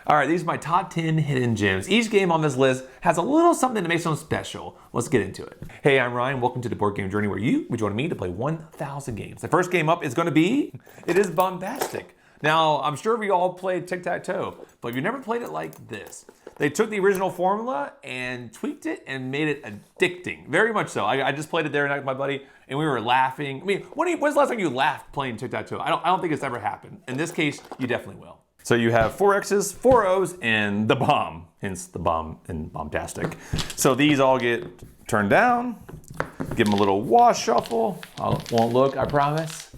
All right, these are my top 10 hidden gems. Each game on this list has a little something that makes them special. Let's get into it. Hey, I'm Ryan. Welcome to the Board Game Journey, where you will join me to play 1,000 games. The first game up is going to be, it is Bombastic. Now, I'm sure we all played tic-tac-toe, but if you never played it like this, they took the original formula and tweaked it and made it addicting. Very much so. I just played it there with my buddy, and we were laughing. I mean, when's the last time you laughed playing tic-tac-toe? I don't think it's ever happened. In this case, you definitely will. So you have 4 X's, 4 O's, and the bomb, hence the bomb in Bombastic. So these all get turned down, give them a little wash shuffle. I won't look, I promise.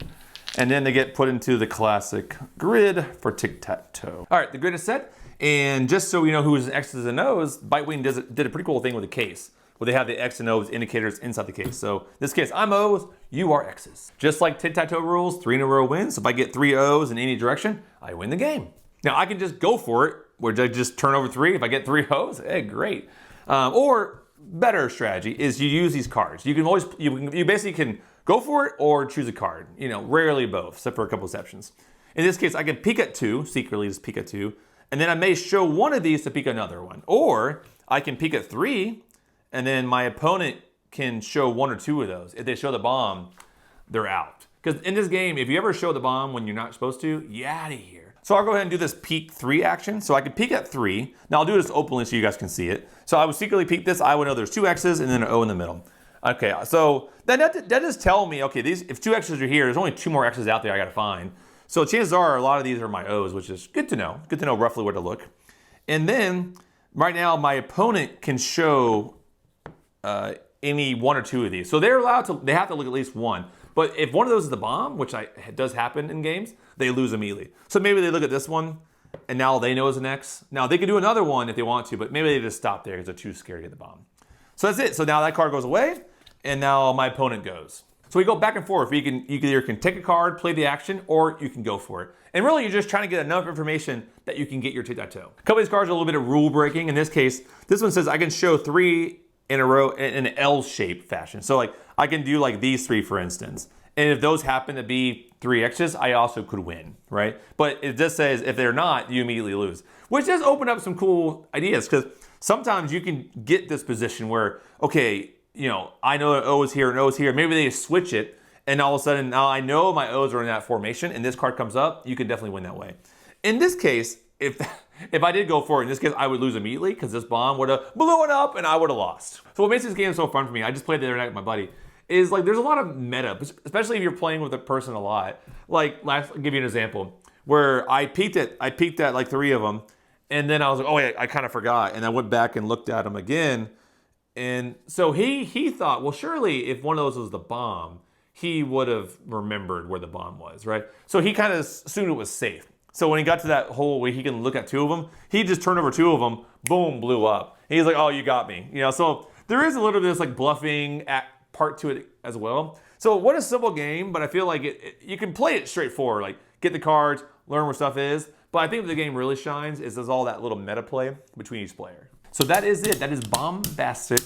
And then they get put into the classic grid for tic-tac-toe. All right, the grid is set. And just so we know who's X's and O's, Bitewing did a pretty cool thing with the case, where they have the X and O's indicators inside the case. So in this case, I'm O's, you are X's. Just like tic-tac-toe rules, 3 in a row wins. So if I get 3 O's in any direction, I win the game. Now I can just go for it, where I just turn over 3. If I get 3 O's, hey, great. Or better strategy is you use these cards. You can always, you basically can go for it or choose a card. You know, rarely both, except for a couple exceptions. In this case, I can peek at 2, secretly just peek at 2, and then I may show one of these to peek another one. Or I can peek at 3, and then my opponent can show 1 or 2 of those. If they show the bomb, they're out. Because in this game, if you ever show the bomb when you're not supposed to, you're out of here. So I'll go ahead and do this peek 3 action. So I can peek at 3. Now I'll do this openly so you guys can see it. So I would secretly peek this. I would know there's 2 X's and then an O in the middle. Okay, so that does tell me, okay, if 2 X's are here, there's only 2 more X's out there I gotta find. So chances are a lot of these are my O's, which is good to know. Good to know roughly where to look. And then right now my opponent can show any 1 or 2 of these. So they have to look at least 1. But if one of those is the bomb, which does happen in games, they lose immediately. So maybe they look at this one, and now they know it's an X. Now they can do another one if they want to, but maybe they just stop there because they're too scared to get the bomb. So that's it. So now that card goes away, and now my opponent goes. So we go back and forth. You either can take a card, play the action, or you can go for it. And really, you're just trying to get enough information that you can get your tic-tac-toe. A couple of these cards are a little bit of rule breaking. In this case, this one says I can show 3 in a row in an L-shaped fashion. So like I can do like these 3, for instance. And if those happen to be 3 X's, I also could win, right? But it just says if they're not, you immediately lose. Which does open up some cool ideas, because sometimes you can get this position where, okay, you know, I know an O is here and O is here. Maybe they switch it, and all of a sudden now I know my O's are in that formation, and this card comes up, you can definitely win that way. In this case, if I did go for it, in this case, I would lose immediately because this bomb would have blown up and I would have lost. So what makes this game so fun for me, I just played the other night with my buddy, is like there's a lot of meta, especially if you're playing with a person a lot. Like, I'll give you an example where I peeked at like 3 of them, and then I was like, oh wait, I kind of forgot, and I went back and looked at them again, and so he thought, well, surely if one of those was the bomb, he would have remembered where the bomb was, right? So he kind of assumed it was safe. So when he got to that hole where he can look at 2 of them, he just turned over 2 of them, boom, blew up. And he's like, oh, you got me. You know, so there is a little bit of this like bluffing part to it as well. So what a simple game, but I feel like you can play it straightforward, like get the cards, learn where stuff is. But I think the game really shines is there's all that little meta play between each player. So that is it. That is Bombastic.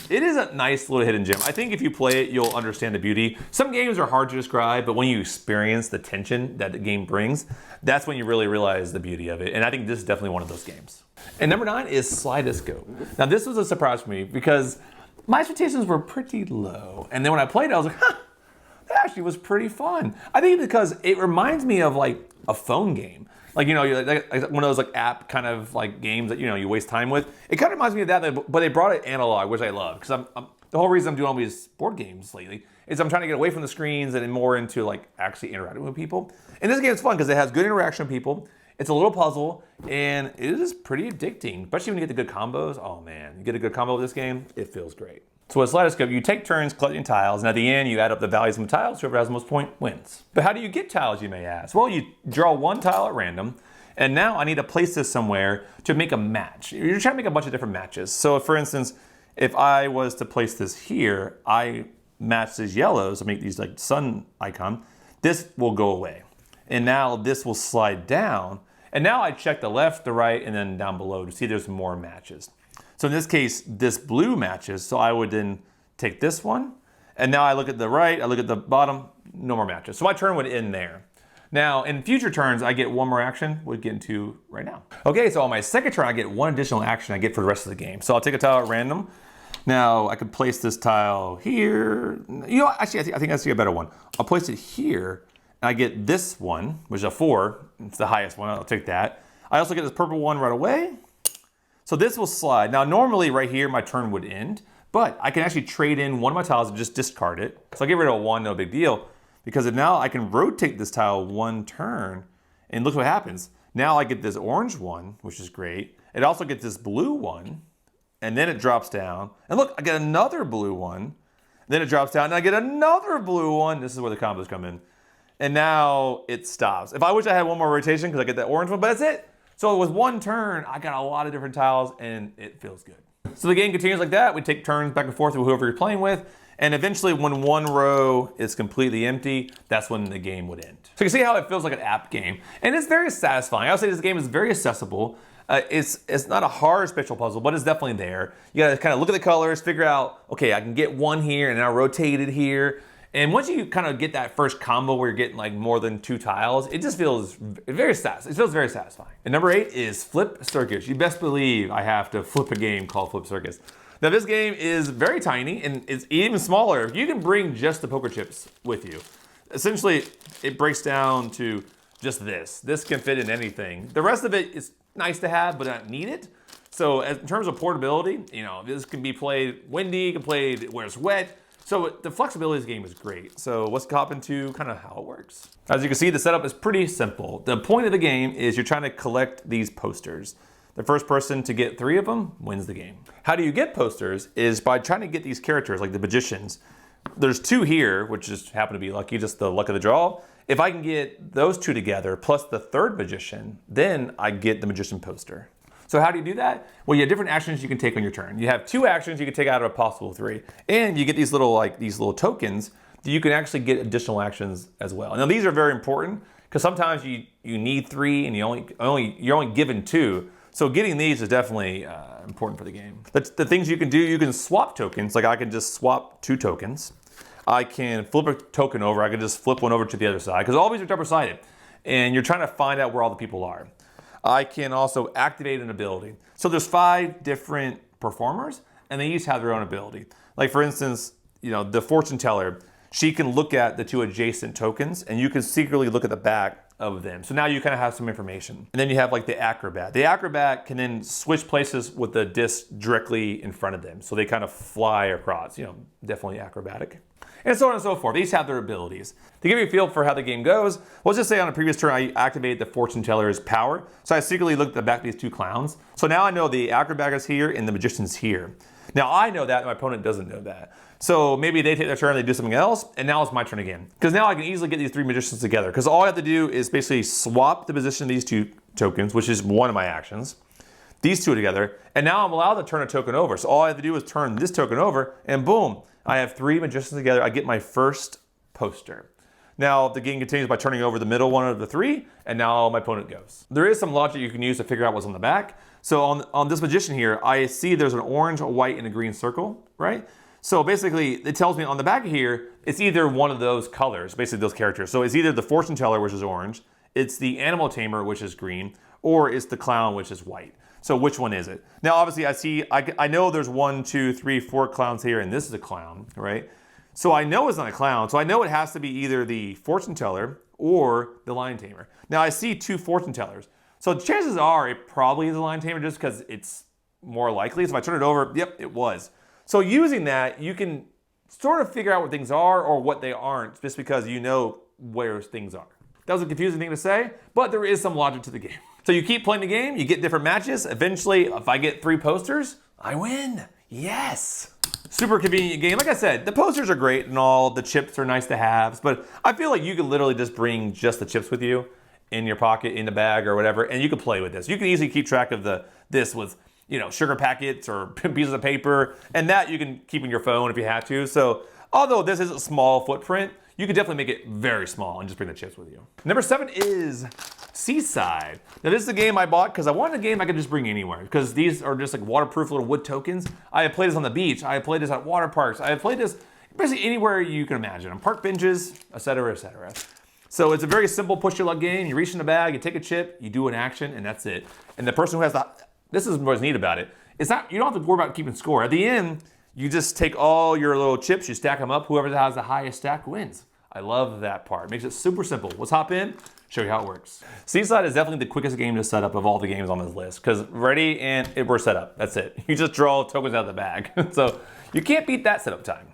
It is a nice little hidden gem. I think if you play it, you'll understand the beauty. Some games are hard to describe, but when you experience the tension that the game brings, that's when you really realize the beauty of it. And I think this is definitely one of those games. And number 9 is Slide-a-scope. Now this was a surprise for me because my expectations were pretty low. And then when I played it, I was like, huh, that actually was pretty fun. I think because it reminds me of like a phone game. Like, you know, like one of those like app kind of like games that, you know, you waste time with. It kind of reminds me of that, but they brought it analog, which I love. Because the whole reason I'm doing all these board games lately is I'm trying to get away from the screens and more into like actually interacting with people. And this game is fun because it has good interaction with people. It's a little puzzle, and it is pretty addicting, especially when you get the good combos. Oh man, you get a good combo with this game, it feels great. So with Slide-a-scope, you take turns collecting tiles, and at the end, you add up the values of the tiles. Whoever has the most point wins. But how do you get tiles, you may ask? Well, you draw 1 tile at random, and now I need to place this somewhere to make a match. You're trying to make a bunch of different matches. So for instance, if I was to place this here, I match these yellows, I make these like sun icon, this will go away. And now this will slide down, and now I check the left, the right, and then down below to see there's more matches. So in this case, this blue matches, so I would then take this one, and now I look at the right, I look at the bottom, no more matches. So my turn would end there. Now, in future turns, I get one more action. We'll get into right now. Okay, so on my second turn, I get one additional action I get for the rest of the game. So I'll take a tile at random. Now, I could place this tile here. You know, actually, I think I see a better one. I'll place it here, and I get this one, which is a 4. It's the highest one. I'll take that. I also get this purple one right away. So this will slide. Now, normally right here, my turn would end, but I can actually trade in one of my tiles and just discard it. So I'll get rid of 1, no big deal, because now I can rotate this tile 1 turn, and look what happens. Now I get this orange one, which is great. It also gets this blue one, and then it drops down. And look, I get another blue one. Then it drops down, and I get another blue one. This is where the combos come in. And now it stops. If I wish I had one more rotation, because I get that orange one, but that's it. So with 1 turn, I got a lot of different tiles, and it feels good. So the game continues like that. We take turns back and forth with whoever you're playing with. And eventually, when one row is completely empty, that's when the game would end. So you can see how it feels like an app game. And it's very satisfying. I would say this game is very accessible. It's not a hard special puzzle, but it's definitely there. You gotta kind of look at the colors, figure out, okay, I can get one here and now rotate it here. And once you kind of get that first combo where you're getting like more than 2 tiles, it just feels very satisfying. It feels very satisfying. And number 8 is Flip Circus. You best believe I have to flip a game called Flip Circus. Now this game is very tiny and it's even smaller. You can bring just the poker chips with you. Essentially, it breaks down to just this. This can fit in anything. The rest of it is nice to have, but not need it. So in terms of portability, you know, this can be played windy, can play where it's wet. So the flexibility of this game is great. So let's hop into kind of how it works. As you can see, the setup is pretty simple. The point of the game is you're trying to collect these posters. The first person to get 3 of them wins the game. How do you get posters is by trying to get these characters like the magicians. There's 2 here, which just happen to be lucky, just the luck of the draw. If I can get those 2 together, plus the 3rd magician, then I get the magician poster. So how do you do that? Well, you have different actions you can take on your turn. You have 2 actions you can take out of a possible 3. And you get these little tokens that you can actually get additional actions as well. Now these are very important because sometimes you need 3 and you're only given 2. So getting these is definitely important for the game. The things you can do, you can swap tokens. Like I can just swap 2 tokens. I can flip a token over. I can just flip one over to the other side because all these are double-sided. And you're trying to find out where all the people are. I can also activate an ability. So there's 5 different performers and they each have their own ability. Like for instance, you know, the fortune teller, she can look at the 2 adjacent tokens and you can secretly look at the back of them. So now you kind of have some information. And then you have like the acrobat. The acrobat can then switch places with the disc directly in front of them. So they kind of fly across, you know, definitely acrobatic. And so on and so forth. They each have their abilities. To give you a feel for how the game goes, let's just say on a previous turn I activated the fortune teller's power. So I secretly looked at the back of these 2 clowns. So now I know the acrobat is here and the magician's here. Now I know that, and my opponent doesn't know that. So maybe they take their turn, they do something else, and now it's my turn again. Because now I can easily get these 3 magicians together. Because all I have to do is basically swap the position of these 2 tokens, which is one of my actions. These 2 together, and now I'm allowed to turn a token over. So all I have to do is turn this token over, and boom, I have 3 magicians together. I get my first poster. Now the game continues by turning over the middle one of the 3, and now my opponent goes. There is some logic you can use to figure out what's on the back. So on this magician here, I see there's an orange, a white, and a green circle, right? So basically, it tells me on the back here, it's either one of those colors, basically those characters. So it's either the fortune teller, which is orange, it's the animal tamer, which is green, or it's the clown, which is white. So which one is it? Now, obviously, I know there's 1, 2, 3, 4 clowns here, and this is a clown, right? So I know it's not a clown. So I know it has to be either the fortune teller or the lion tamer. Now I see 2 fortune tellers. So chances are it probably is the lion tamer just because it's more likely. So if I turn it over, yep, it was. So using that, you can sort of figure out what things are or what they aren't just because you know where things are. That was a confusing thing to say, but there is some logic to the game. So you keep playing the game, you get different matches. Eventually, if I get 3 posters, I win. Yes. Super convenient game. Like I said, the posters are great and all, the chips are nice to have, but I feel like you can literally just bring just the chips with you in your pocket, in the bag or whatever, and you can play with this. You can easily keep track of this with, you know, sugar packets or pieces of paper, and that you can keep in your phone if you have to. So although this is a small footprint, you can definitely make it very small and just bring the chips with you. Number 7 is Seaside. Now this is a game I bought because I wanted a game I could just bring anywhere because these are just like waterproof little wood tokens. I have played this on the beach. I have played this at water parks. I have played this basically anywhere you can imagine, on park benches, etc., etc. So it's a very simple push your luck game. You reach in the bag, you take a chip, you do an action, and that's it. And the person who has this is what's neat about it. It's not, you don't have to worry about keeping score. At the end, you just take all your little chips, you stack them up. Whoever has the highest stack wins. I love that part. Makes it super simple. Let's hop in, show you how it works. Seaside is definitely the quickest game to set up of all the games on this list because ready and we're set up. That's it. You just draw tokens out of the bag. So you can't beat that setup time.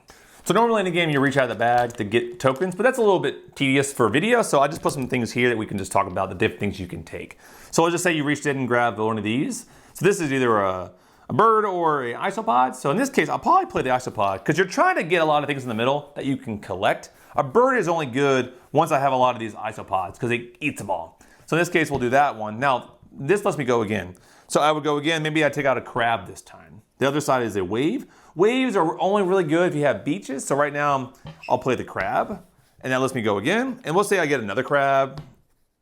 So normally in the game you reach out of the bag to get tokens, but that's a little bit tedious for video. So I just put some things here that we can just talk about the different things you can take. So let's just say you reached in and grabbed one of these. So this is either a bird or an isopod. So in this case, I'll probably play the isopod because you're trying to get a lot of things in the middle that you can collect. A bird is only good once I have a lot of these isopods because it eats them all. So in this case, we'll do that one. Now, this lets me go again. So I would go again, maybe I take out a crab this time. The other side is a wave. Waves are only really good if you have beaches. So right now, I'll play the crab and that lets me go again. And we'll say I get another crab.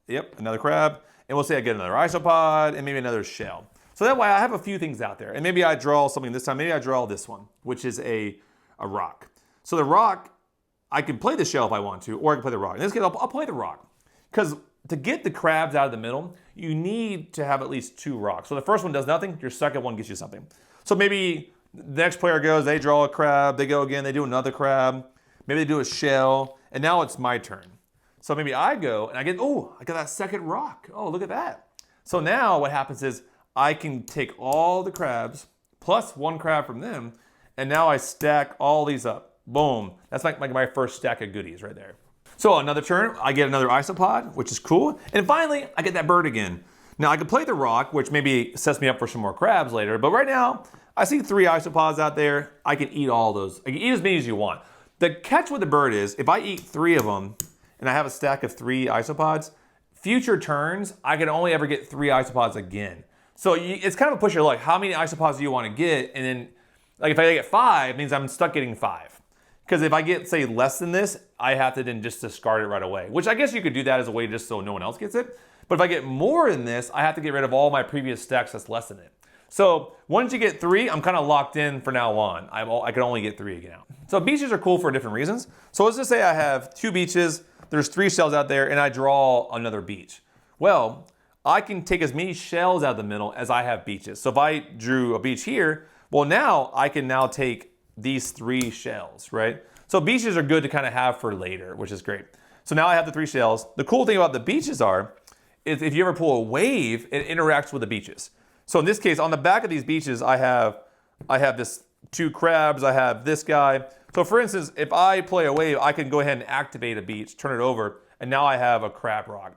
Yep, another crab. And we'll say I get another isopod and maybe another shell. So that way I have a few things out there. And maybe I draw something this time. Maybe I draw this one, which is a rock. So the rock, I can play the shell if I want to, or I can play the rock. In this case, I'll play the rock. Because to get the crabs out of the middle, you need to have at least 2 rocks. So the first one does nothing, your second one gets you something. So maybe the next player goes, they draw a crab, they go again, they do another crab, maybe they do a shell, and now it's my turn. So maybe I go, and I got that second rock. Oh, look at that. So now what happens is, I can take all the crabs, plus 1 crab from them, and now I stack all these up. Boom. That's like my first stack of goodies right there. So another turn, I get another isopod, which is cool. And finally, I get that bird again. Now I can play the rock, which maybe sets me up for some more crabs later. But right now, I see 3 isopods out there. I can eat all those. I can eat as many as you want. The catch with the bird is, if I eat 3 of them, and I have a stack of 3 isopods, future turns, I can only ever get 3 isopods again. So it's kind of a push your luck. How many isopods do you want to get? And then, like if I get 5, it means I'm stuck getting 5. Because if I get, say, less than this, I have to then just discard it right away. Which I guess you could do that as a way just so no one else gets it. But if I get more than this, I have to get rid of all my previous stacks that's less than it. So once you get 3, I'm kind of locked in for now on. I can only get 3 again. So beaches are cool for different reasons. So let's just say I have 2 beaches, there's 3 shells out there, and I draw another beach. Well, I can take as many shells out of the middle as I have beaches. So if I drew a beach here, well now I can now take these 3 shells, right? So beaches are good to kind of have for later, which is great. So now I have the 3 shells. The cool thing about the beaches is if you ever pull a wave, it interacts with the beaches. So in this case, on the back of these beaches, I have this 2 crabs, I have this guy. So for instance, if I play a wave, I can go ahead and activate a beach, turn it over, and now I have a crab rock.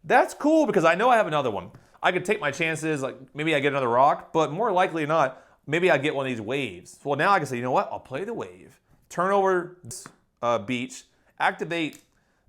That's cool because I know I have another one. I could take my chances, like maybe I get another rock, but more likely not, maybe I get one of these waves. Well, now I can say, you know what? I'll play the wave, turn over this beach, activate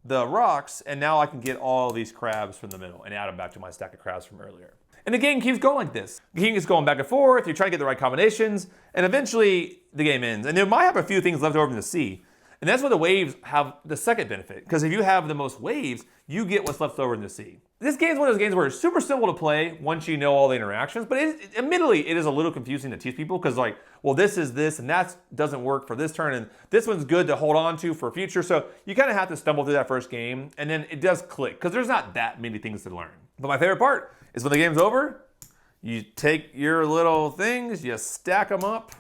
the rocks, and now I can get all these crabs from the middle and add them back to my stack of crabs from earlier. And the game keeps going like this. The game is going back and forth, you try to get the right combinations, and eventually the game ends. And there might have a few things left over in the sea. And that's where the waves have the second benefit. Because if you have the most waves, you get what's left over in the sea. This game is one of those games where it's super simple to play once you know all the interactions. But admittedly, it is a little confusing to teach people. Because like, well, this is this, and that doesn't work for this turn. And this one's good to hold on to for future. So you kind of have to stumble through that first game. And then it does click. Because there's not that many things to learn. But my favorite part is when the game's over, you take your little things, you stack them up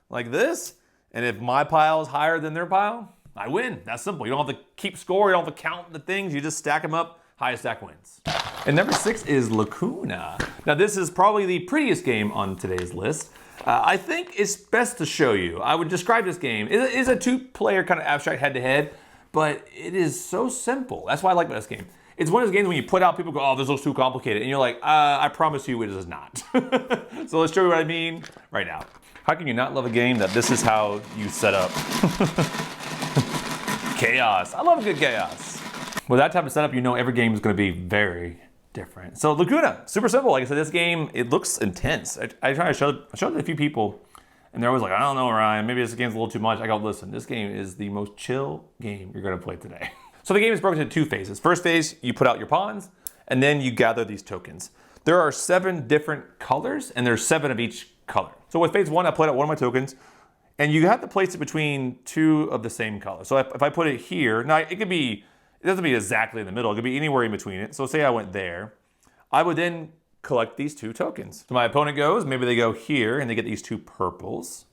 like this. And if my pile is higher than their pile, I win. That's simple. You don't have to keep score. You don't have to count the things. You just stack them up. Highest stack wins. And number 6 is Lacuna. Now this is probably the prettiest game on today's list. I think it's best to show you. I would describe this game. It is a 2-player kind of abstract head-to-head, but it is so simple. That's why I like this game. It's one of those games when you put out, people go, oh, this looks too complicated. And you're like, I promise you it is not. So let's show you what I mean right now. How can you not love a game that this is how you set up? Chaos. I love a good chaos. With that type of setup, you know every game is going to be very different. So Lacuna, super simple. Like I said, this game, it looks intense. I try to show it to a few people, and they're always like, I don't know, Ryan, maybe this game's a little too much. I go, listen, this game is the most chill game you're going to play today. So the game is broken into 2 phases. First phase, you put out your pawns, and then you gather these tokens. There are 7 different colors, and there's 7 of each color. So with phase 1, I played out one of my tokens, and you have to place it between 2 of the same color. So if I put it here, now it could be It doesn't be exactly in the middle. It could be anywhere in between it. So say I went there. I would then collect these 2 tokens. So my opponent goes, maybe they go here and they get these 2 purples.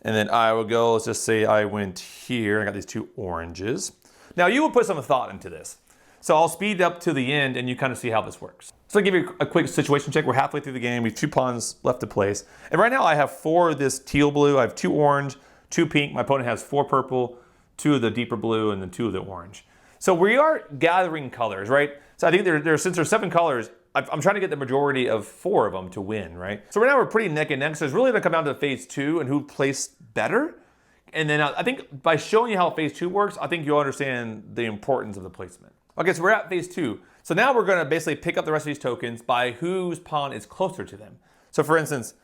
And then I would go, let's just say I went here, I got these 2 oranges. Now you will put some thought into this. So I'll speed up to the end and you kind of see how this works. So I'll give you a quick situation check. We're halfway through the game. We have 2 pawns left to place. And right now I have 4 of this teal blue. I have 2 orange, 2 pink. My opponent has 4 purple, 2 of the deeper blue, and then 2 of the orange. So we are gathering colors, right? So I think since there's 7 colors, I'm trying to get the majority of 4 of them to win, right? So right now we're pretty neck and neck. So it's really gonna come down to phase 2 and who placed better. And then I think by showing you how phase 2 works, I think you'll understand the importance of the placement. Okay, so we're at phase 2. So now we're gonna basically pick up the rest of these tokens by whose pawn is closer to them. So for instance,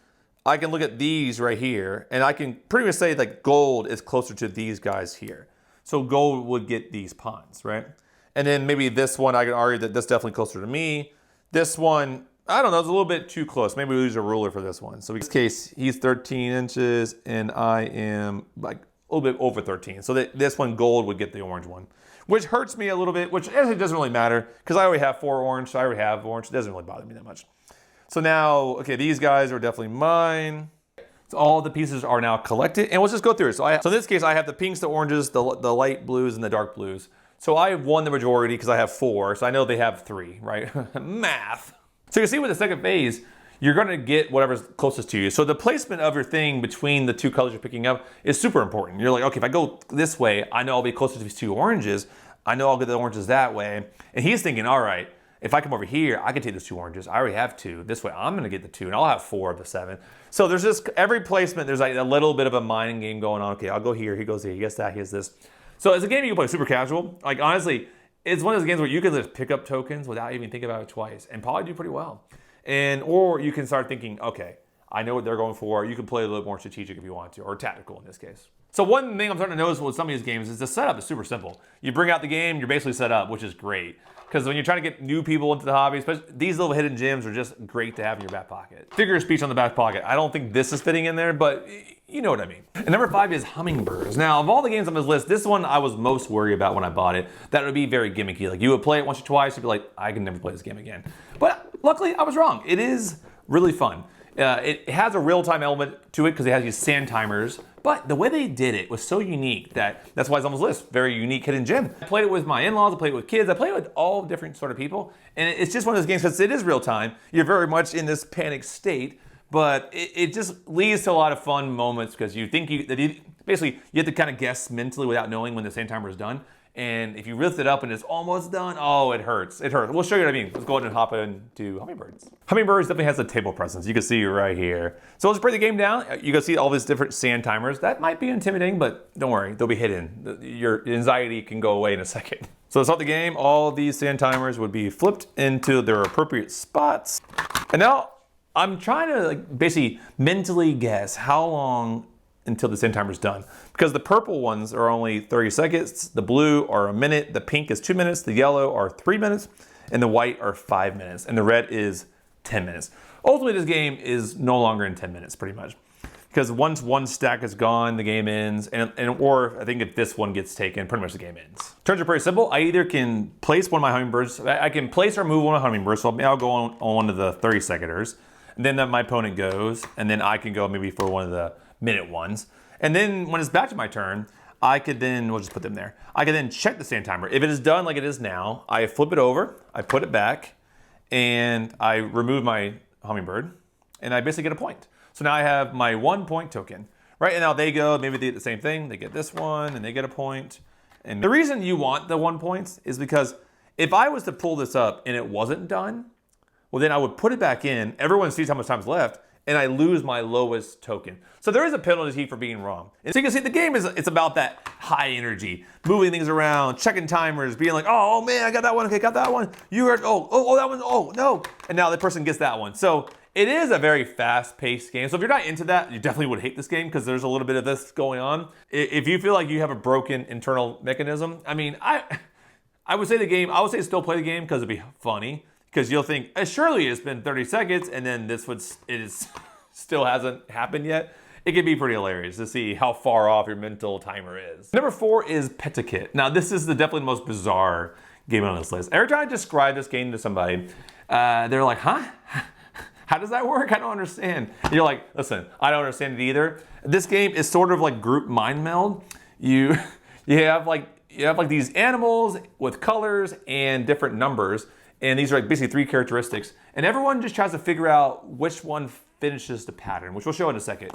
I can look at these right here and I can pretty much say like gold is closer to these guys here. So gold would get these pawns, right? And then maybe this one, I can argue that this is definitely closer to me. This one, I don't know, it's a little bit too close. Maybe we use a ruler for this one. So in this case, he's 13 inches and I am like a little bit over 13. So this one, gold, would get the orange one, which hurts me a little bit, which actually doesn't really matter because I already have 4 orange, so I already have orange. It doesn't really bother me that much. So now, okay, these guys are definitely mine. So all the pieces are now collected, and let's just go through it. So in this case, I have the pinks, the oranges, the light blues, and the dark blues. So I won the majority because I have 4, so I know they have 3, right? Math. So you can see with the second phase, you're gonna get whatever's closest to you. So the placement of your thing between the 2 colors you're picking up is super important. You're like, okay, if I go this way, I know I'll be closer to these 2 oranges. I know I'll get the oranges that way. And he's thinking, all right, if I come over here, I can take those 2 oranges. I already have 2. This way, I'm gonna get the 2, and I'll have 4 of the 7. So there's just, every placement, there's like a little bit of a mind game going on. Okay, I'll go here, he goes here, he gets that, he gets this. So it's a game you can play super casual. Like honestly, it's one of those games where you can just pick up tokens without even thinking about it twice and probably do pretty well. Or you can start thinking, okay, I know what they're going for. You can play a little more strategic if you want to, or tactical in this case. So one thing I'm starting to notice with some of these games is the setup is super simple. You bring out the game, you're basically set up, which is great. Because when you're trying to get new people into the hobby, especially these little hidden gems are just great to have in your back pocket. Figure of speech on the back pocket. I don't think this is fitting in there, but you know what I mean. And number 5 is Hummingbirds. Now, of all the games on this list, this one I was most worried about when I bought it. That would be very gimmicky. Like you would play it once or twice, you'd be like, I can never play this game again. But luckily, I was wrong. It is really fun. It has a real-time element to it because it has these sand timers, but the way they did it was so unique that's why it's on this list. Very unique hidden gem. I played it with my in-laws, I played it with kids, I played it with all different sort of people, and it's just one of those games because it is real-time. You're very much in this panic state, but it just leads to a lot of fun moments because you think basically you have to kind of guess mentally without knowing when the sand timer is done. And if you lift it up and it's almost done, oh, it hurts. It hurts. We'll show you what I mean. Let's go ahead and hop into Hummingbirds. Hummingbirds definitely has a table presence. You can see right here. So let's break the game down. You can see all these different sand timers. That might be intimidating, but don't worry, they'll be hidden. Your anxiety can go away in a second. So to start the game, all these sand timers would be flipped into their appropriate spots. And now I'm trying to basically mentally guess how long until the sand timer's done. Because the purple ones are only 30 seconds, the blue are a minute, the pink is 2 minutes, the yellow are 3 minutes, and the white are 5 minutes, and the red is 10 minutes. Ultimately, this game is no longer in 10 minutes, pretty much. Because once one stack is gone, the game ends, or I think if this one gets taken, pretty much the game ends. Turns are pretty simple. I either can place one of my hummingbirds, I can place or move one of my hummingbirds, so I'll go on one of the 30 seconders, and then my opponent goes, and then I can go maybe for one of the minute ones. And then when it's back to my turn, I could then, we'll just put them there. I can then check the sand timer. If it is done like it is now, I flip it over, I put it back, and I remove my hummingbird, and I basically get a point. So now I have my 1 point token, right? And now they go, maybe they get the same thing. They get this one, and they get a point. And the reason you want the 1 points is because if I was to pull this up and it wasn't done, well, then I would put it back in. Everyone sees how much time's left, and I lose my lowest token. So there is a penalty for being wrong. And so you can see the game it's about that high energy, moving things around, checking timers, being like, oh man, I got that one, okay, got that one. You heard, oh, that one, oh, no. And now the person gets that one. So it is a very fast-paced game. So if you're not into that, you definitely would hate this game because there's a little bit of this going on. If you feel like you have a broken internal mechanism, I mean, I would say I would say still play the game because it'd be funny. Because you'll think, surely it's been 30 seconds, and then still hasn't happened yet. it can be pretty hilarious to see how far off your mental timer is. Number 4 is Petiquette. Now this is definitely the most bizarre game on this list. Every time I describe this game to somebody, they're like, huh? How does that work? I don't understand. And you're like, listen, I don't understand it either. This game is sort of like group mind meld. You have like these animals with colors and different numbers, and these are like basically 3 characteristics, and everyone just tries to figure out which one finishes the pattern, which we'll show in a second.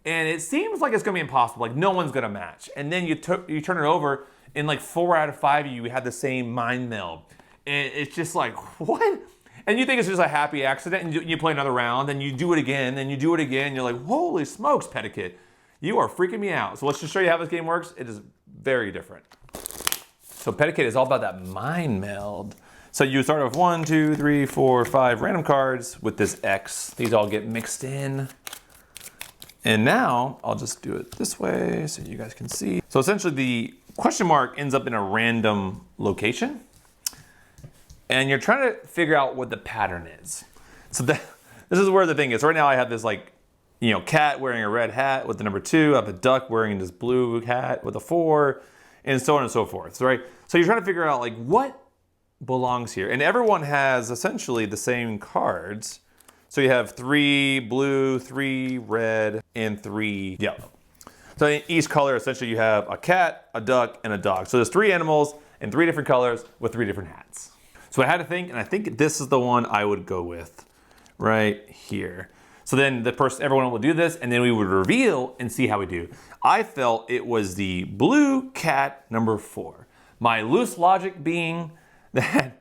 And it seems like it's gonna be impossible, like no one's gonna match. And then you turn it over, and like 4 out of 5 of you had the same mind meld. And it's just like, what? And you think it's just a happy accident, and you play another round, and you do it again, and you do it again, and you're like, holy smokes, Petiquette, you are freaking me out. So let's just show you how this game works. It is very different. So Petiquette is all about that mind meld. So you start with 1, 2, 3, 4, 5 random cards with this X. These all get mixed in. And now I'll just do it this way so you guys can see. So essentially the question mark ends up in a random location. And you're trying to figure out what the pattern is. So this is where the thing is. Right now I have this like, cat wearing a red hat with the number 2. I have a duck wearing this blue hat with a 4, and so on and so forth, right? So you're trying to figure out like what belongs here. And everyone has essentially the same cards. So you have 3 blue, 3 red, and 3 yellow. So in each color, essentially you have a cat, a duck, and a dog. So there's 3 animals in 3 different colors with 3 different hats. So I had to think, and I think this is the one I would go with right here. So then everyone will do this, and then we would reveal and see how we do. I felt it was the blue cat number 4. My loose logic being that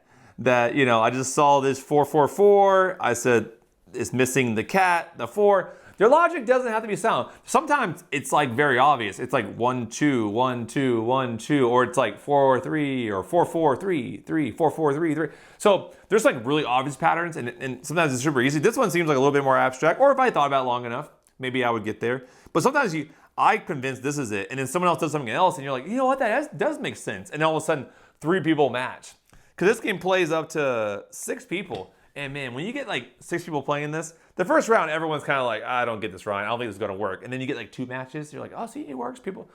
I just saw this 444. I said it's missing the cat, the 4. Their logic doesn't have to be sound. Sometimes it's like very obvious. It's like 1 2 1 2 1 2, or it's like 4 3 or 4 4 3 3 4 4 3 3. So there's like really obvious patterns, and sometimes it's super easy. This one seems like a little bit more abstract, or if I thought about it long enough, maybe I would get there. But sometimes I convinced this is it, and then someone else does something else, and you're like, you know what, that does make sense. And all of a sudden, 3 people match. Because this game plays up to 6 people. And man, when you get like 6 people playing this, the first round, everyone's kind of like, I don't get this right. I don't think this is going to work. And then you get like 2 matches. You're like, oh, see, it works. People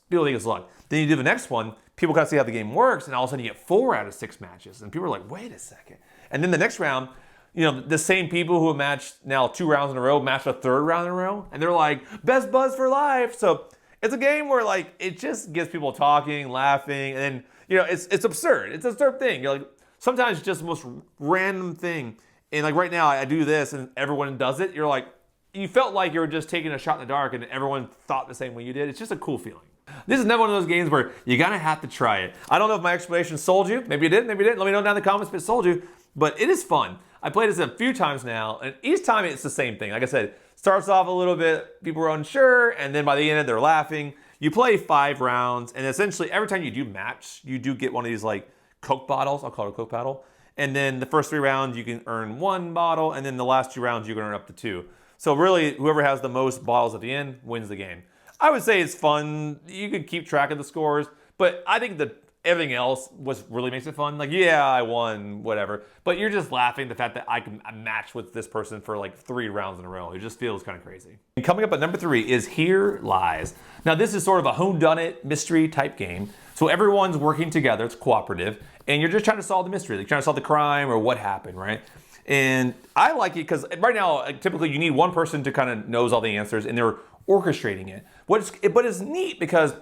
think it's luck. Then you do the next one. People kind of see how the game works. And all of a sudden you get 4 out of 6 matches. And people are like, wait a second. And then the next round, the same people who have matched now 2 rounds in a row match a 3rd round in a row. And they're like, best buzz for life. So it's a game where like, it just gets people talking, laughing. And then, it's absurd. It's an absurd thing. You're like, sometimes it's just the most random thing. And like right now, I do this and everyone does it. You're like, you felt like you were just taking a shot in the dark and everyone thought the same way you did. It's just a cool feeling. This is never one of those games where you're gonna have to try it. I don't know if my explanation sold you. Maybe it did, maybe it didn't. Let me know down in the comments if it sold you. But it is fun. I played this a few times now, and each time it's the same thing. Like I said, starts off a little bit, people are unsure, and then by the end they're laughing. You play 5 rounds, and essentially every time you do match, you do get one of these like Coke bottles. I'll call it a Coke bottle. And then the first 3 rounds, you can earn 1 bottle, and then the last 2 rounds, you can earn up to 2. So really, whoever has the most bottles at the end wins the game. I would say it's fun. You could keep track of the scores, but I think that everything else really makes it fun. Like, yeah, I won, whatever. But you're just laughing at the fact that I can match with this person for like 3 rounds in a row. It just feels kind of crazy. And coming up at number 3 is Here Lies. Now, this is sort of a whodunit mystery type game. So everyone's working together. It's cooperative. And you're just trying to solve the mystery. Like trying to solve the crime or what happened, right? And I like it because right now, typically you need one person to kind of knows all the answers and they're orchestrating it. But it's neat because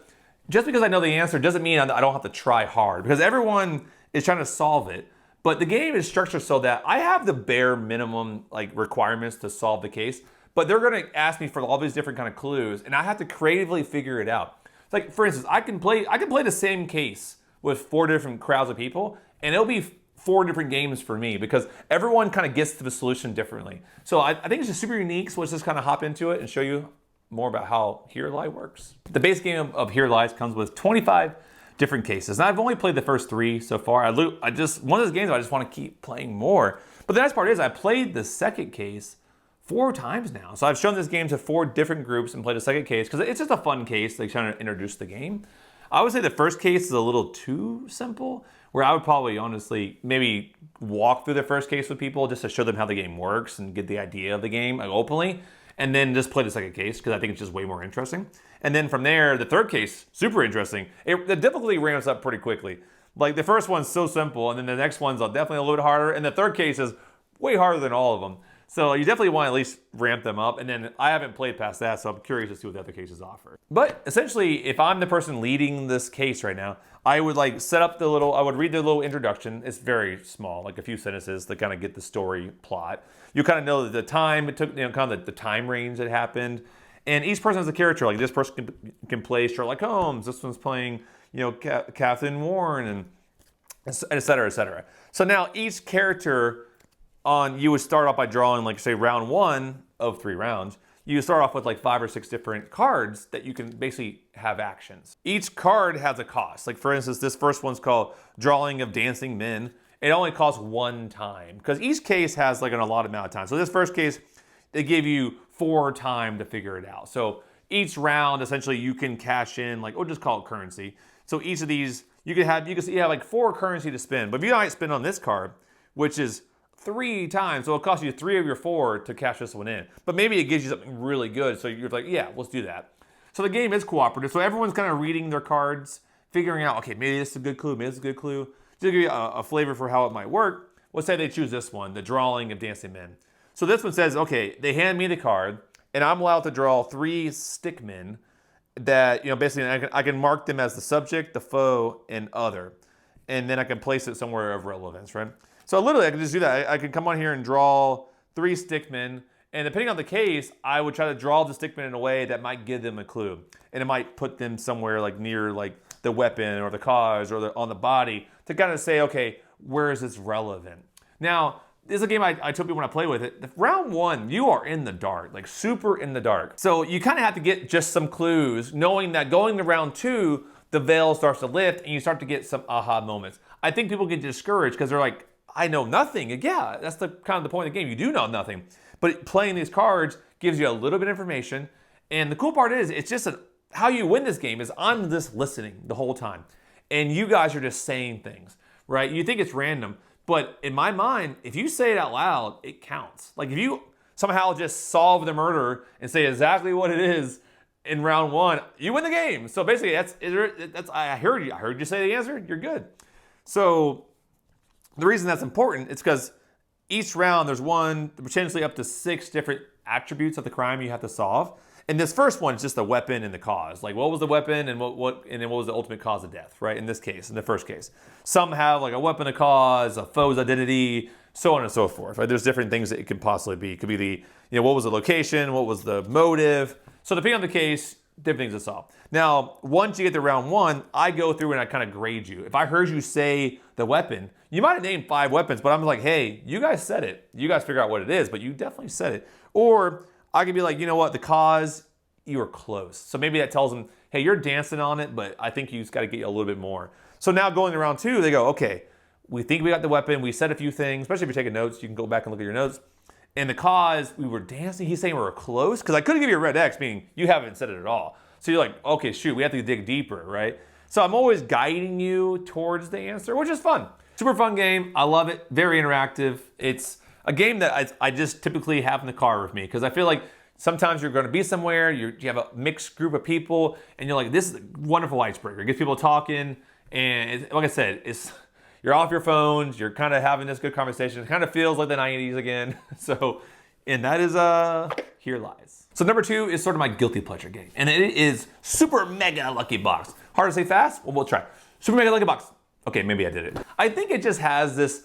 just because I know the answer doesn't mean I don't have to try hard, because everyone is trying to solve it. But the game is structured so that I have the bare minimum like requirements to solve the case, but they're going to ask me for all these different kind of clues, and I have to creatively figure it out. Like for instance, I can play the same case with 4 different crowds of people, and it'll be 4 different games for me because everyone kind of gets to the solution differently. So I think it's just super unique. So let's just kind of hop into it and show you more about how Here Lies works. The base game of Here Lies comes with 25 different cases. And I've only played the first 3 so far. One of those games I just want to keep playing more. But the nice part is I played the second case 4 times now. So I've shown this game to 4 different groups and played a second case because it's just a fun case. Like trying to introduce the game. I would say the first case is a little too simple, where I would probably honestly maybe walk through the first case with people just to show them how the game works and get the idea of the game openly. and then just play the second case because I think it's just way more interesting. And then from there, the third case, super interesting. The difficulty ramps up pretty quickly. Like the first one's so simple, and then the next one's definitely a little bit harder, and the third case is way harder than all of them. So you definitely want to at least ramp them up, and then I haven't played past that, so I'm curious to see what the other cases offer. But essentially, if I'm the person leading this case right now, I would like set up I would read the little introduction. It's very small, like a few sentences to kind of get the story plot. You kind of know the time it took, kind of the time range that happened. And each person has a character. Like this person can play Sherlock Holmes. This one's playing, Catherine Warren, and et cetera, et cetera. So now each character you would start off by drawing, like say round 1 of 3 rounds. You start off with like 5 or 6 different cards that you can basically have actions. Each card has a cost. Like for instance, this first one's called Drawing of Dancing Men. It only costs 1 time because each case has like an allotted amount of time. So this first case, they give you 4 time to figure it out. So each round, essentially, you can cash in, like, we'll just call it currency. So each of these, you can have like 4 currency to spend. But if you might spend on this card, which is 3 times, so it'll cost you 3 of your 4 to cash this one in. But maybe it gives you something really good, so you're like, yeah, let's do that. So the game is cooperative. So everyone's kind of reading their cards, figuring out, okay, maybe this is a good clue, maybe this is a good clue. Just to give you a flavor for how it might work, let's say they choose this one, the Drawing of Dancing Men. So this one says, okay, they hand me the card, and I'm allowed to draw 3 stick men that, basically I can mark them as the subject, the foe, and other. And then I can place it somewhere of relevance, right? So literally I can just do that. I can come on here and draw 3 stick men, and depending on the case, I would try to draw the stick men in a way that might give them a clue. And it might put them somewhere like near like the weapon or the cause or on the body to kind of say, okay, where is this relevant? Now, this is a game I tell people when I play with it. Round 1, you are in the dark, like super in the dark. So you kind of have to get just some clues, knowing that going to round 2, the veil starts to lift and you start to get some aha moments. I think people get discouraged because they're like, I know nothing. Yeah, that's the kind of the point of the game. You do know nothing. But playing these cards gives you a little bit of information. And the cool part is, it's just how you win this game is I'm just listening the whole time. And you guys are just saying things, right? You think it's random. But in my mind, if you say it out loud, it counts. Like if you somehow just solve the murder and say exactly what it is in round 1, you win the game. So basically, that's I heard you say the answer. You're good. So the reason that's important is because each round there's potentially up to 6 different attributes of the crime you have to solve. And this first one is just the weapon and the cause. Like what was the weapon and what was the ultimate cause of death, right? In this case, in the first case. Some have like a weapon, a cause, a foe's identity, so on and so forth, right? There's different things that it could possibly be. It could be what was the location, what was the motive. So depending on the case, different things to solve. Now, once you get to round 1, I go through and I kind of grade you. If I heard you say the weapon, you might have named 5 weapons, but I'm like, hey, you guys said it. You guys figure out what it is, but you definitely said it. Or I could be like, you know what, the cause, you were close. So maybe that tells them, hey, you're dancing on it, but I think you just got to get you a little bit more. So now going to round 2, they go, okay, we think we got the weapon. We said a few things, especially if you're taking notes, you can go back and look at your notes. And the cause, we were dancing. He's saying we were close because I couldn't give you a red X, meaning you haven't said it at all. So you're like, okay, shoot, we have to dig deeper, right? So I'm always guiding you towards the answer, which is fun. Super fun game. I love it. Very interactive. It's a game that I just typically have in the car with me because I feel like sometimes you're going to be somewhere, you have a mixed group of people, and you're like, this is a wonderful icebreaker. It gets people talking, and like I said, you're off your phones, you're kind of having this good conversation. It kind of feels like the 90s again. So, and that is, Here Lies. So number 2 is sort of my guilty pleasure game, and it is Super Mega Lucky Box. Hard to say fast? Well, we'll try. Super Mega Lucky Box. Okay, maybe I did it. I think it just has this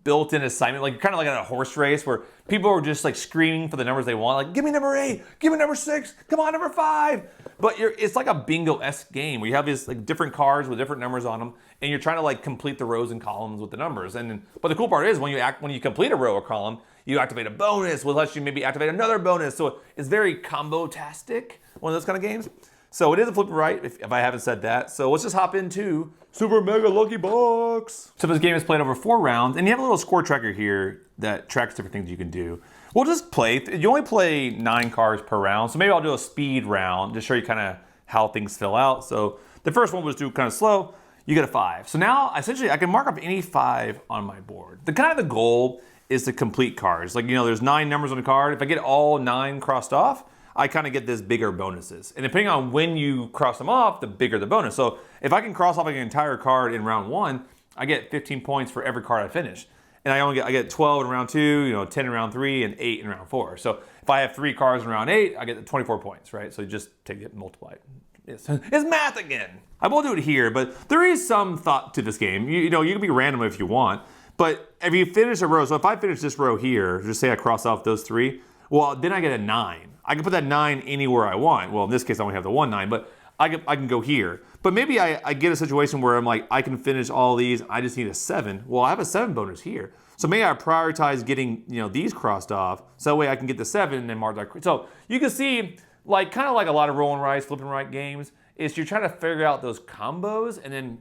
built-in assignment, like kind of like at a horse race where people are just like screaming for the numbers they want, like give me number 8, give me number 6, come on number 5. But it's like a bingo-esque game where you have these like different cards with different numbers on them, and you're trying to like complete the rows and columns with the numbers. But the cool part is when you complete a row or column, you activate a bonus, which lets you maybe activate another bonus. So it's very combo-tastic, one of those kind of games. So it is a flip right, if I haven't said that. So let's just hop into Super Mega Lucky Box. So this game is played over 4 rounds, and you have a little score tracker here that tracks different things you can do. We'll just play. You only play 9 cards per round, so maybe I'll do a speed round to show you kind of how things fill out. So the first one was do kind of slow. You get a 5. So now, essentially, I can mark up any 5 on my board. The goal is to complete cards. Like, there's 9 numbers on a card. If I get all 9 crossed off, I kind of get this bigger bonuses. And depending on when you cross them off, the bigger the bonus. So if I can cross off like an entire card in round 1, I get 15 points for every card I finish. And I get 12 in round 2, 10 in round 3, and 8 in round 4. So if I have 3 cards in round 8, I get the 24 points, right? So you just take it and multiply it. It's math again. I won't do it here, but there is some thought to this game. You can be random if you want, but if you finish a row, so if I finish this row here, just say I cross off those 3, well, then I get a 9. I can put that 9 anywhere I want. Well, in this case, I only have the 1 9, but I can go here. But maybe I get a situation where I'm like, I can finish all these, I just need a 7. Well, I have a 7 bonus here. So maybe I prioritize getting, these crossed off, so that way I can get the 7 and then mark that. So you can see, kind of like a lot of roll and rice, flip and right games, is you're trying to figure out those combos and then,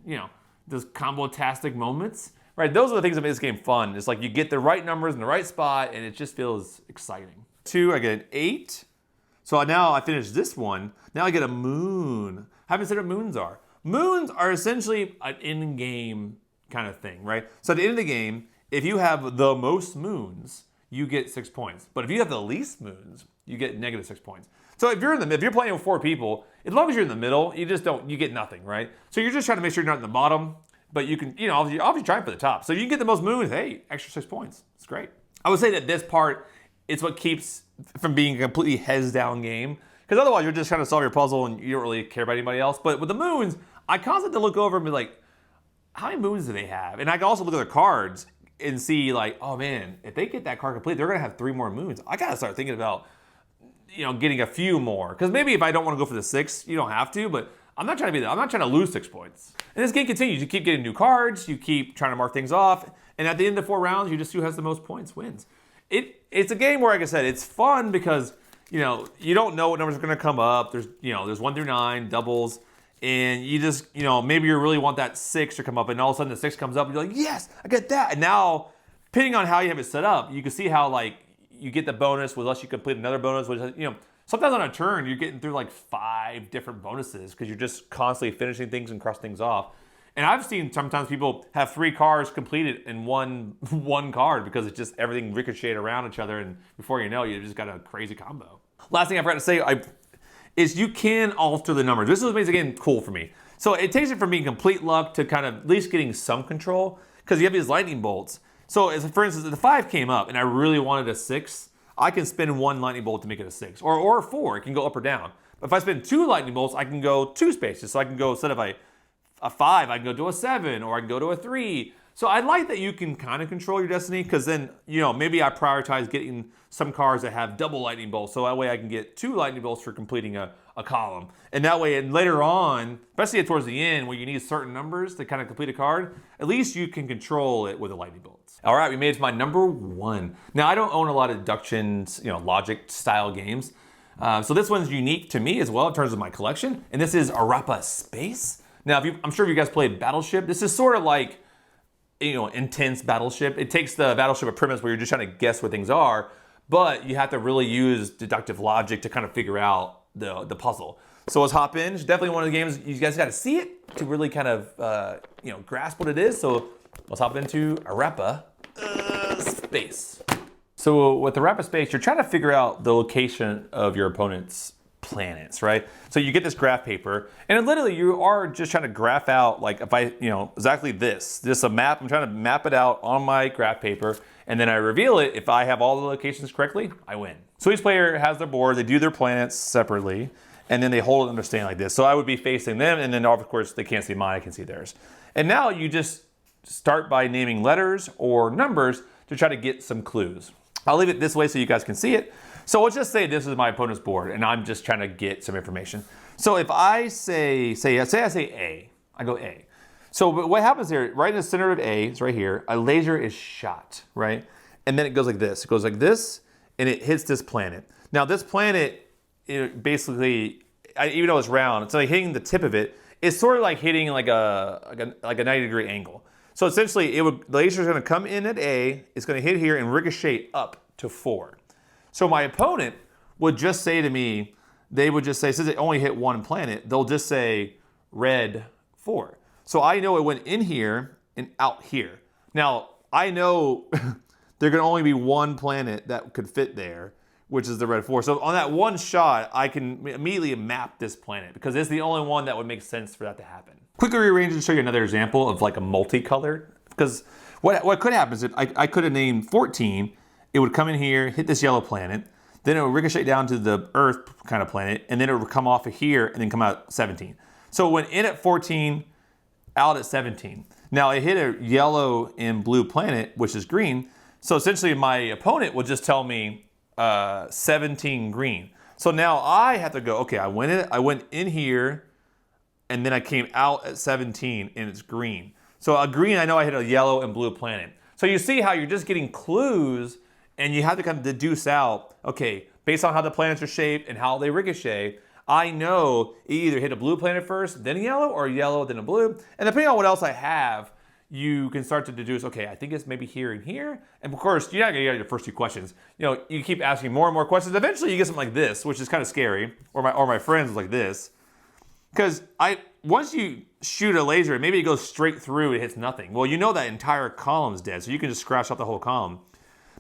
those combo-tastic moments, right? Those are the things that make this game fun. It's like you get the right numbers in the right spot and it just feels exciting. 2, I get an 8. So now I finished this one. Now I get a moon. I haven't said what moons are. Moons are essentially an in-game kind of thing, right? So at the end of the game, if you have the most moons, you get 6 points. But if you have the least moons, you get negative 6 points. So if you're playing with 4 people, as long as you're in the middle, you get nothing, right? So you're just trying to make sure you're not in the bottom, but you can, obviously try for the top. So you can get the most moons, hey, extra 6 points. It's great. I would say that this part is what keeps from being a completely heads down game, because otherwise you're just trying to solve your puzzle and you don't really care about anybody else. But with the moons, I constantly look over and be like, how many moons do they have? And I can also look at their cards and see like, oh man, if they get that card complete, they're gonna have 3 more moons. I gotta start thinking about, getting a few more. Because maybe if I don't want to go for the 6, you don't have to, but I'm not trying to lose 6 points. And this game continues. You keep getting new cards, you keep trying to mark things off, and at the end of the 4 rounds, you just who has the most points wins. It's a game where, like I said, it's fun because, you don't know what numbers are gonna come up. There's 1 through 9, doubles, and you just, maybe you really want that 6 to come up, and all of a sudden the 6 comes up, and you're like, yes, I get that. And now, depending on how you have it set up, you can see how, you get the bonus unless you complete another bonus, which, sometimes on a turn, you're getting through 5 different bonuses because you're just constantly finishing things and crossing things off. And I've seen sometimes people have 3 cards completed in one card because it's just everything ricocheted around each other, and before you know, you just got a crazy combo. Last thing I forgot to say is you can alter the numbers. This is what makes the game cool for me. So it takes it from being complete luck to kind of at least getting some control, because you have these lightning bolts. So for instance, if the 5 came up and I really wanted a 6, I can spin 1 lightning bolt to make it a 6, or a 4, it can go up or down. But if I spin 2 lightning bolts, I can go 2 spaces. So I can go, instead of a 5, I can go to a 7, or I can go to a 3. So I like that you can kind of control your destiny, because then, maybe I prioritize getting some cards that have double lightning bolts, so that way I can get 2 lightning bolts for completing a column. And that way, and later on, especially towards the end where you need certain numbers to kind of complete a card, at least you can control it with the lightning bolts. All right, we made it to my number 1. Now, I don't own a lot of deductions, logic style games. So this one's unique to me as well in terms of my collection, and this is Orapa Space. Now, I'm sure if you guys played Battleship, this is sort of like, intense Battleship. It takes the Battleship premise where you're just trying to guess what things are, but you have to really use deductive logic to kind of figure out the puzzle. So let's hop in. It's definitely one of the games you guys got to see it to really kind of grasp what it is. So let's hop into Orapa Space. So with Orapa Space, you're trying to figure out the location of your opponent's planets, right? So you get this graph paper, and literally you are just trying to graph out, if I, exactly this a map. I'm trying to map it out on my graph paper, and then I reveal it. If I have all the locations correctly, I win. So each player has their board, they do their planets separately, and then they hold it and understand like this. So I would be facing them, and then of course they can't see mine, I can see theirs. And now you just start by naming letters or numbers to try to get some clues. I'll leave it this way so you guys can see it. So let's just say this is my opponent's board, and I'm just trying to get some information. So if I say I say A, I go A. So what happens here, right in the center of A, it's right here, a laser is shot, right? And then it goes like this. It goes like this, and it hits this planet. Now this planet, basically, even though it's round, it's like hitting the tip of it. It's sort of like hitting like a 90-degree angle. So essentially, the laser is going to come in at A, it's going to hit here and ricochet up to 4. So my opponent would just say to me, they would just say, since it only hit 1 planet, they'll just say red 4. So I know it went in here and out here. Now, I know there can only be one planet that could fit there, which is the red 4. So on that one shot, I can immediately map this planet because it's the only one that would make sense for that to happen. Quickly rearrange to show you another example of like a multicolored, because what could happen is if I could have named 14, it would come in here, hit this yellow planet, then it would ricochet down to the Earth kind of planet, and then it would come off of here and then come out 17. So it went in at 14, out at 17. Now it hit a yellow and blue planet, which is green. So essentially my opponent would just tell me 17 green. So now I have to go, okay, I went in here and then I came out at 17 and it's green. So a green, I know I hit a yellow and blue planet. So you see how you're just getting clues and you have to kind of deduce out, okay, based on how the planets are shaped and how they ricochet, I know it either hit a blue planet first, then a yellow, or a yellow, then a blue. And depending on what else I have, you can start to deduce, okay, I think it's maybe here and here. And of course, you're not gonna get your first 2 questions. You know, you keep asking more and more questions. Eventually you get something like this, which is kind of scary, or my friends like this. Because once you shoot a laser, maybe it goes straight through, it hits nothing. Well, you know that entire column's dead, so you can just scratch out the whole column.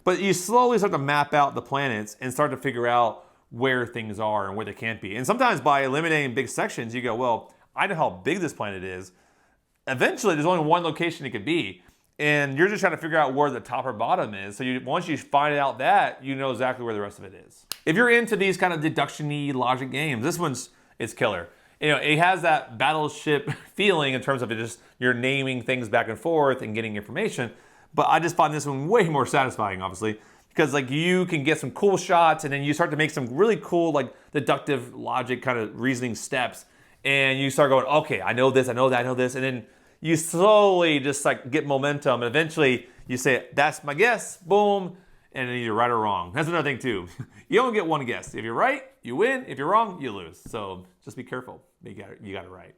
But you slowly start to map out the planets and start to figure out where things are and where they can't be. And sometimes by eliminating big sections, you go, well, I know how big this planet is. Eventually, there's only one location it could be. And you're just trying to figure out where the top or bottom is. So once you find out that, you know exactly where the rest of it is. If you're into these kind of deduction-y logic games, this one's killer. You know, it has that battleship feeling in terms of you're naming things back and forth and getting information. But I just find this one way more satisfying, obviously, because like you can get some cool shots and then you start to make some really cool like deductive logic kind of reasoning steps. And you start going, okay, I know this, I know that, I know this. And then you slowly just like get momentum. And eventually you say, that's my guess, boom. And then you're right or wrong. That's another thing too. You only get one guess. If you're right, you win. If you're wrong, you lose. So just be careful. You got it right.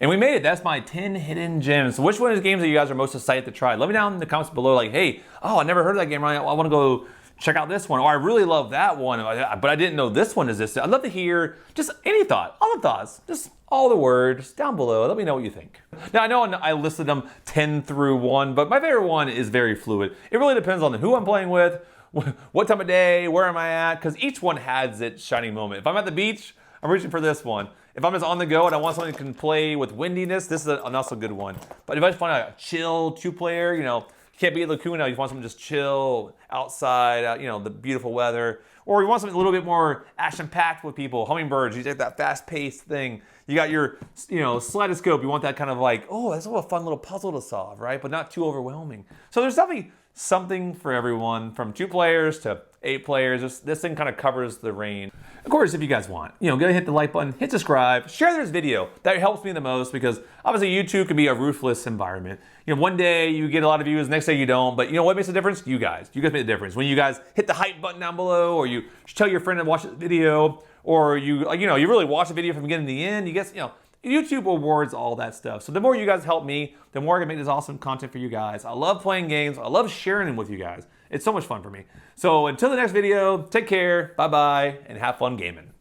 And we made it. That's my 10 hidden gems. So which one of the games that you guys are most excited to try? Let me down in the comments below like, hey, oh, I never heard of that game, Ryan. I want to go check out this one. Or I really love that one, but I didn't know this one existed. I'd love to hear just any thought, all the thoughts, just all the words down below. Let me know what you think. Now, I know I listed them 10 through 1, but my favorite one is very fluid. It really depends on who I'm playing with, what time of day, where am I at, because each one has its shining moment. If I'm at the beach, I'm reaching for this one. If I'm just on the go and I want something that can play with windiness, this is an also good one. But if I just want a chill 2-player, you can't be at Lacuna, you want something just chill outside, the beautiful weather. Or you want something a little bit more action-packed with people. Hummingbirds, you take that fast-paced thing. You got your, kaleidoscope. You want that kind of like, oh, that's a fun little puzzle to solve, right? But not too overwhelming. So there's definitely something for everyone, from 2 players to 8 players. This thing kind of covers the range. Of course, if you guys want, go ahead and hit the like button, hit subscribe, share this video. That helps me the most because obviously YouTube can be a ruthless environment. One day you get a lot of views, next day you don't. But what makes a difference? You guys. You guys make the difference. When you guys hit the hype button down below, or you tell your friend to watch the video, or you really watch the video from beginning to the end, you get, YouTube awards all that stuff. So the more you guys help me, the more I can make this awesome content for you guys. I love playing games. I love sharing them with you guys. It's so much fun for me. So until the next video, take care, bye-bye, and have fun gaming.